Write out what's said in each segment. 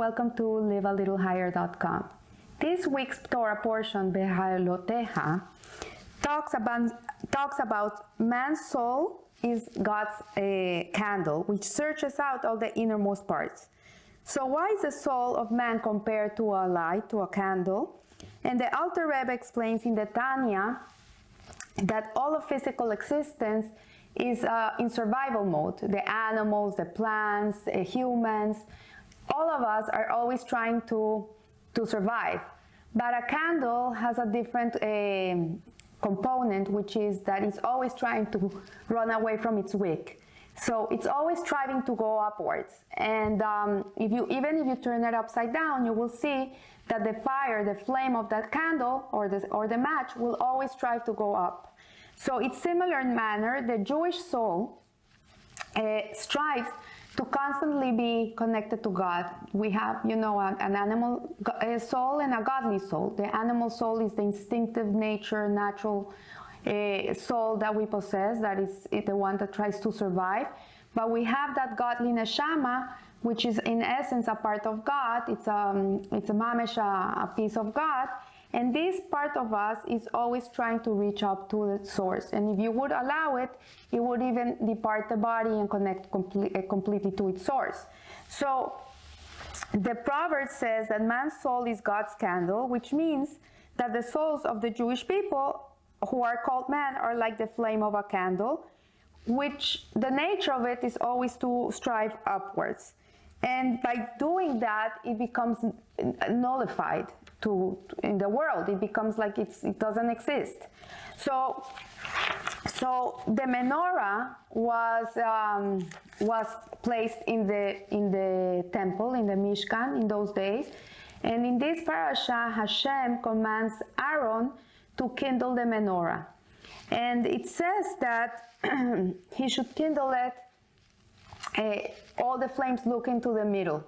welcome to livealittlehigher.com. This week's Torah portion, Beha'alotecha, talks about man's soul is God's candle, which searches out all the innermost parts. So why is the soul of man compared to a light, to a candle? And the Alter Rebbe explains in the Tanya that all of physical existence is in survival mode. The animals, the plants, humans, all of us are always trying to survive. But a candle has a different component, which is that it's always trying to run away from its wick. So it's always striving to go upwards. And even if you turn it upside down, you will see that the fire, the flame of that candle or the match will always strive to go up. So it's similar in manner. The Jewish soul strives to constantly be connected to God. We have, an animal soul and a godly soul. The animal soul is the instinctive nature, natural soul that we possess, that is the one that tries to survive. But we have that godly neshama, which is in essence a part of God. It's a mamesh, a piece of God. And this part of us is always trying to reach up to the source. And if you would allow it, it would even depart the body and connect completely to its source. So the proverb says that man's soul is God's candle, which means that the souls of the Jewish people who are called man are like the flame of a candle, which the nature of it is always to strive upwards. And by doing that, it becomes nullified in the world. It becomes like it doesn't exist. So the menorah was placed in the temple, in the Mishkan in those days. And in this parasha, Hashem commands Aaron to kindle the menorah. And it says that he should kindle it, all the flames look into the middle.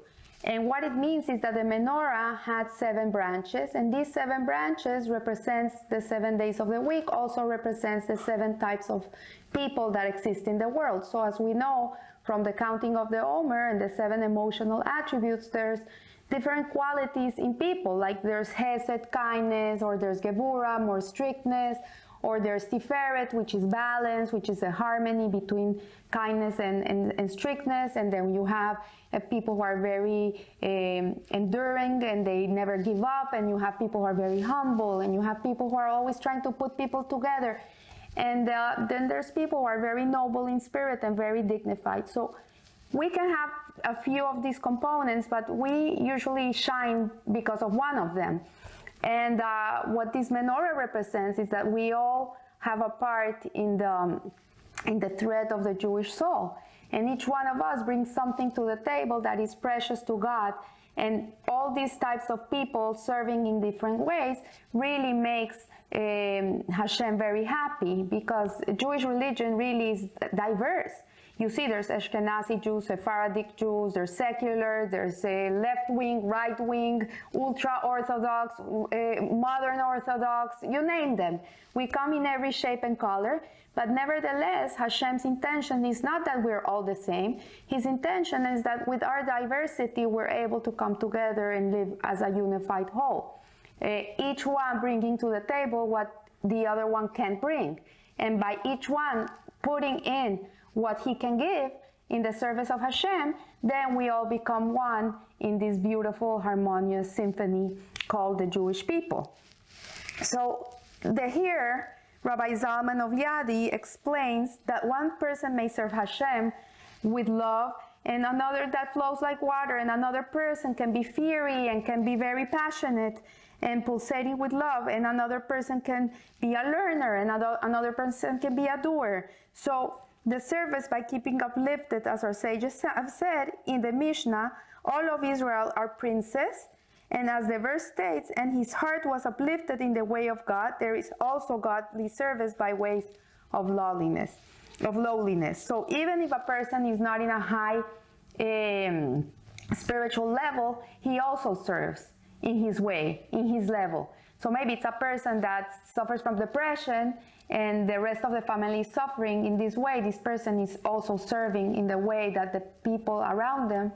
And what it means is that the menorah had 7 branches, and these 7 branches represents the 7 days of the week, also represents the 7 types of people that exist in the world. So as we know from the counting of the Omer and the 7 emotional attributes, there's different qualities in people, like there's Hesed, kindness, or there's Gebura, more strictness, or there's Tiferet, which is balance, which is a harmony between kindness and strictness. And then you have people who are very enduring and they never give up. And you have people who are very humble. And you have people who are always trying to put people together. And then there's people who are very noble in spirit and very dignified. So we can have a few of these components, but we usually shine because of one of them. And what this menorah represents is that we all have a part in the thread of the Jewish soul. And each one of us brings something to the table that is precious to God. And all these types of people serving in different ways really makes Hashem very happy, because Jewish religion really is diverse. You see, there's Ashkenazi Jews, Sephardic Jews, there's secular, there's left wing, right wing, ultra Orthodox, modern Orthodox, you name them. We come in every shape and color, but nevertheless, Hashem's intention is not that we're all the same. His intention is that with our diversity, we're able to come together and live as a unified whole. Each one bringing to the table what the other one can't bring. And by each one putting in what he can give in the service of Hashem, then we all become one in this beautiful, harmonious symphony called the Jewish people. So here, Rabbi Zalman of Yadi explains that one person may serve Hashem with love, and another that flows like water, and another person can be fiery and can be very passionate and pulsating with love, and another person can be a learner, and another person can be a doer. So the service, by keeping uplifted, as our sages have said in the Mishnah, all of Israel are princes, and as the verse states, and his heart was uplifted in the way of God, there is also godly service by ways of lowliness. So even if a person is not in a high spiritual level, he also serves in his way, in his level. So maybe it's a person that suffers from depression and the rest of the family is suffering in this way. This person is also serving in the way that the people around them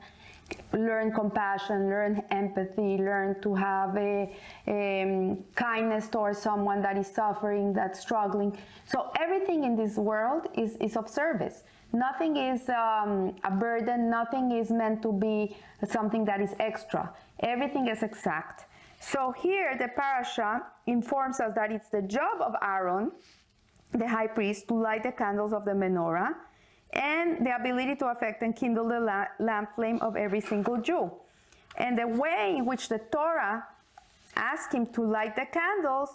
learn compassion, learn empathy, learn to have a kindness towards someone that is suffering, that's struggling. So everything in this world is of service. Nothing is a burden, nothing is meant to be something that is extra. Everything is exact. So here the parasha informs us that it's the job of Aaron, the high priest, to light the candles of the menorah, and the ability to affect and kindle the lamp flame of every single Jew. And the way in which the Torah asks him to light the candles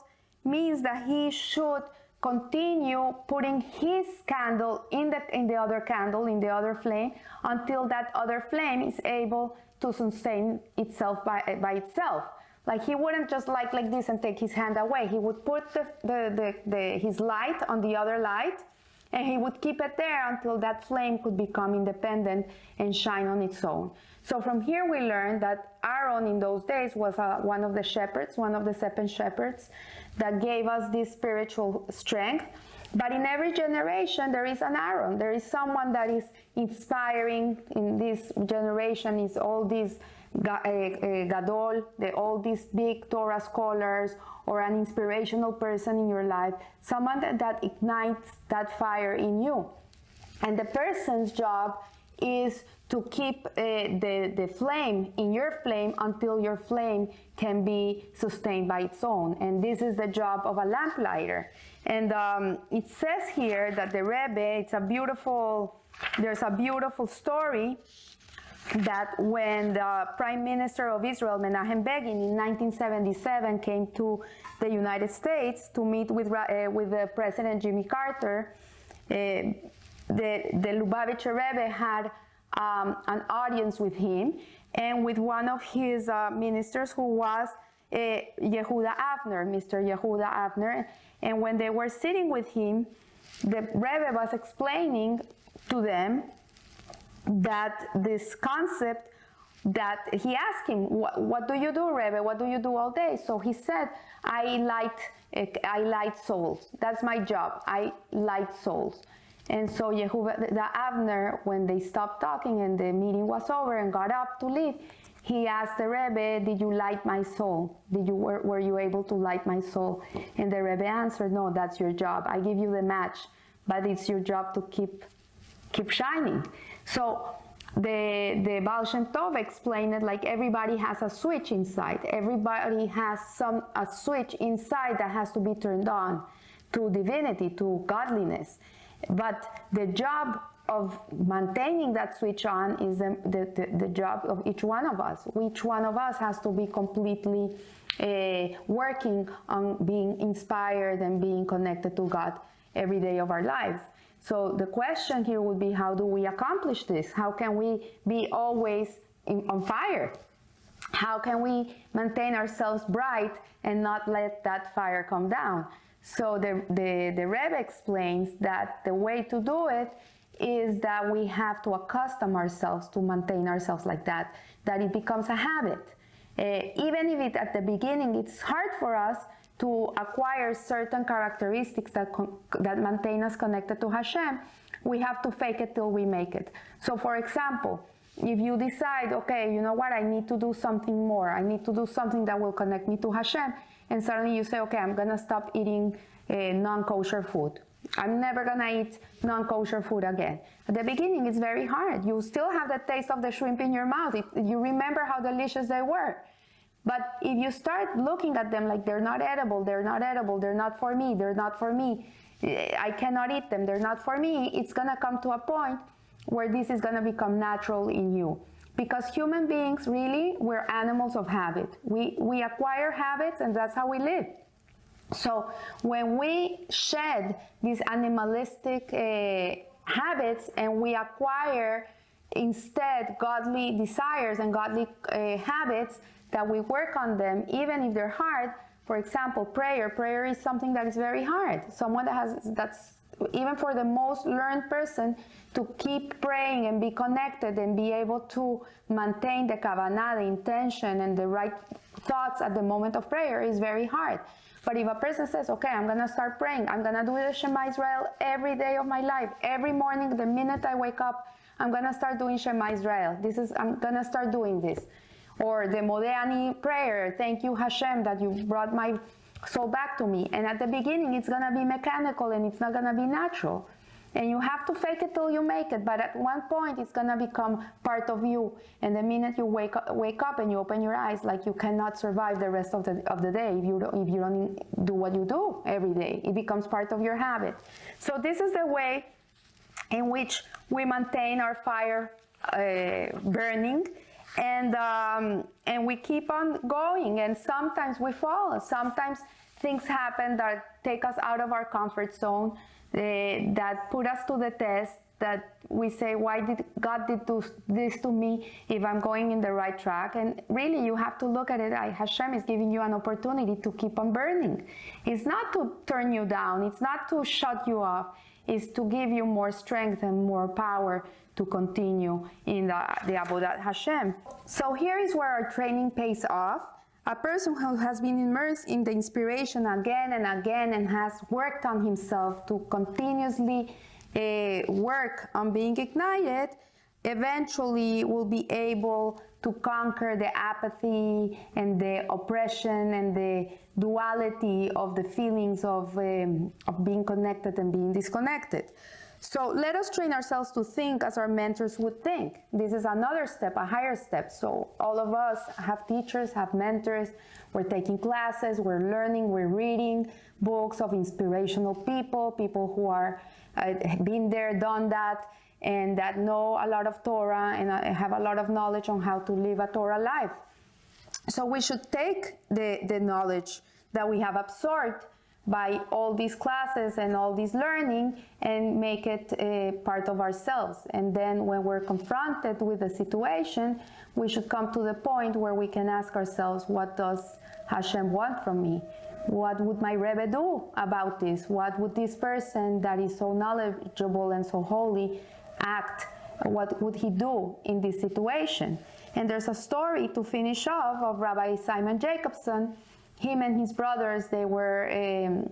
means that he should continue putting his candle in the other candle, in the other flame, until that other flame is able to sustain itself by itself. Like he wouldn't just light like this and take his hand away. He would put his light on the other light, and he would keep it there until that flame could become independent and shine on its own. So from here we learn that Aaron in those days was one of the shepherds, one of the 7 shepherds that gave us this spiritual strength. But in every generation there is an Aaron. There is someone that is inspiring. In this generation is all these gadol, all these big Torah scholars, or an inspirational person in your life, someone that ignites that fire in you. And the person's job is to keep the flame in your flame until your flame can be sustained by its own. And this is the job of a lamplighter. And it says here that the Rebbe, there's a beautiful story that when the Prime Minister of Israel, Menachem Begin, in 1977 came to the United States to meet with the President Jimmy Carter, the Lubavitcher Rebbe had an audience with him and with one of his ministers, who was Yehuda Avner, Mr. Yehuda Avner. And when they were sitting with him, the Rebbe was explaining to them that this concept, that he asked him, what do you do, Rebbe? What do you do all day? So he said, I light souls. That's my job. I light souls. And so Yehuda Avner, when they stopped talking and the meeting was over and got up to leave, he asked the Rebbe, did you light my soul? Were you able to light my soul? And the Rebbe answered, no, that's your job. I give you the match, but it's your job to keep shining. So the Baal Shem Tov explained it like everybody has a switch inside. Everybody has a switch inside that has to be turned on to divinity, to godliness. But the job of maintaining that switch on is the job of each one of us. Each one of us has to be completely working on being inspired and being connected to God every day of our lives. So the question here would be, how do we accomplish this? How can we be always on fire? How can we maintain ourselves bright and not let that fire come down? So the Rebbe explains that the way to do it is that we have to accustom ourselves to maintain ourselves like that it becomes a habit. Even if at the beginning it's hard for us to acquire certain characteristics that maintain us connected to Hashem, we have to fake it till we make it. So for example, if you decide, okay, you know what, I need to do something more, I need to do something that will connect me to Hashem, and suddenly you say, okay, I'm gonna stop eating non-kosher food. I'm never gonna eat non-kosher food again. At the beginning, it's very hard. You still have the taste of the shrimp in your mouth. You remember how delicious they were. But if you start looking at them like they're not edible, they're not edible, they're not for me, they're not for me, I cannot eat them, they're not for me, it's gonna come to a point where this is gonna become natural in you. Because human beings, really, we're animals of habit. We acquire habits, and that's how we live. So when we shed these animalistic habits and we acquire instead godly desires and godly habits, that we work on them, even if they're hard. For example, prayer is something that is very hard. Someone that's even for the most learned person, to keep praying and be connected and be able to maintain the kavanah, the intention, and the right thoughts at the moment of prayer is very hard. But if a person says, okay, I'm going to start praying, I'm going to do the Shema Israel every day of my life, every morning, the minute I wake up, I'm going to start doing Shema Israel. I'm going to start doing this. Or the Modéani prayer, thank you Hashem that you brought my soul back to me. And at the beginning, it's going to be mechanical and it's not going to be natural. And you have to fake it till you make it. But at one point, it's going to become part of you. And the minute you wake up and you open your eyes, like you cannot survive the rest of the day if you don't do what you do every day. It becomes part of your habit. So this is the way in which we maintain our fire burning. And we keep on going. And sometimes we fall. Sometimes things happen that take us out of our comfort zone, that put us to the test, that we say, why did God do this to me if I'm going in the right track? And really, you have to look at it. Hashem is giving you an opportunity to keep on burning. It's not to turn you down. It's not to shut you off. It's to give you more strength and more power to continue in the Avodat Hashem. So here is where our training pays off. A person who has been immersed in the inspiration again and again and has worked on himself to continuously work on being ignited, eventually will be able to conquer the apathy and the oppression and the duality of the feelings of being connected and being disconnected. So let us train ourselves to think as our mentors would think. This is another step, a higher step. So all of us have teachers, have mentors. We're taking classes, we're learning, we're reading books of inspirational people who are been there, done that, and that know a lot of Torah and have a lot of knowledge on how to live a Torah life. So we should take the knowledge that we have absorbed by all these classes and all this learning and make it a part of ourselves. And then when we're confronted with a situation, we should come to the point where we can ask ourselves, what does Hashem want from me? What would my Rebbe do about this? What would this person that is so knowledgeable and so holy act? What would he do in this situation? And there's a story to finish off of Rabbi Simon Jacobson. Him and his brothers, they were,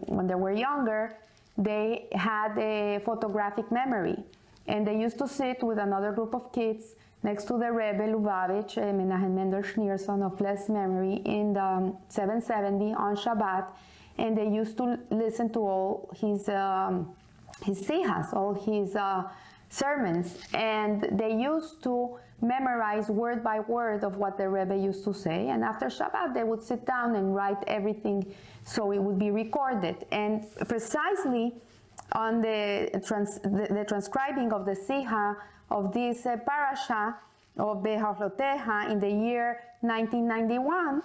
when they were younger, they had a photographic memory. And they used to sit with another group of kids next to the Rebbe Lubavitch, Menachem Mendel Schneerson of blessed memory, in the 770 on Shabbat. And they used to listen to all his sihas, all his sermons. And they used to memorize word by word of what the Rebbe used to say, and after Shabbat they would sit down and write everything so it would be recorded. And precisely on the transcribing of the Siha of this parasha of Beha'alotecha in the year 1991,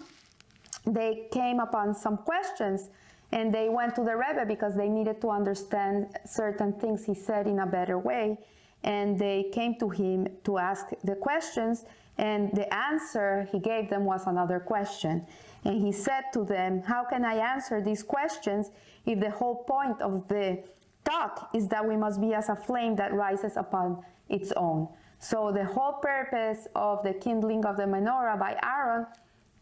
they came upon some questions, and they went to the Rebbe because they needed to understand certain things he said in a better way. And they came to him to ask the questions, and the answer he gave them was another question. And he said to them, how can I answer these questions if the whole point of the talk is that we must be as a flame that rises upon its own? So the whole purpose of the kindling of the menorah by Aaron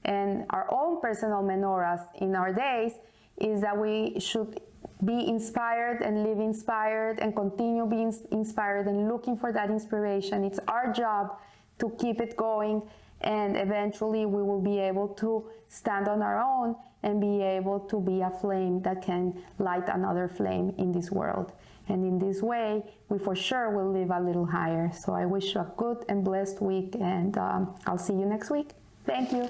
and our own personal menorahs in our days is that we should be inspired and live inspired and continue being inspired and looking for that inspiration. It's our job to keep it going, and eventually we will be able to stand on our own and be able to be a flame that can light another flame in this world. And in this way, we for sure will live a little higher. So I wish you a good and blessed week, and I'll see you next week. Thank you.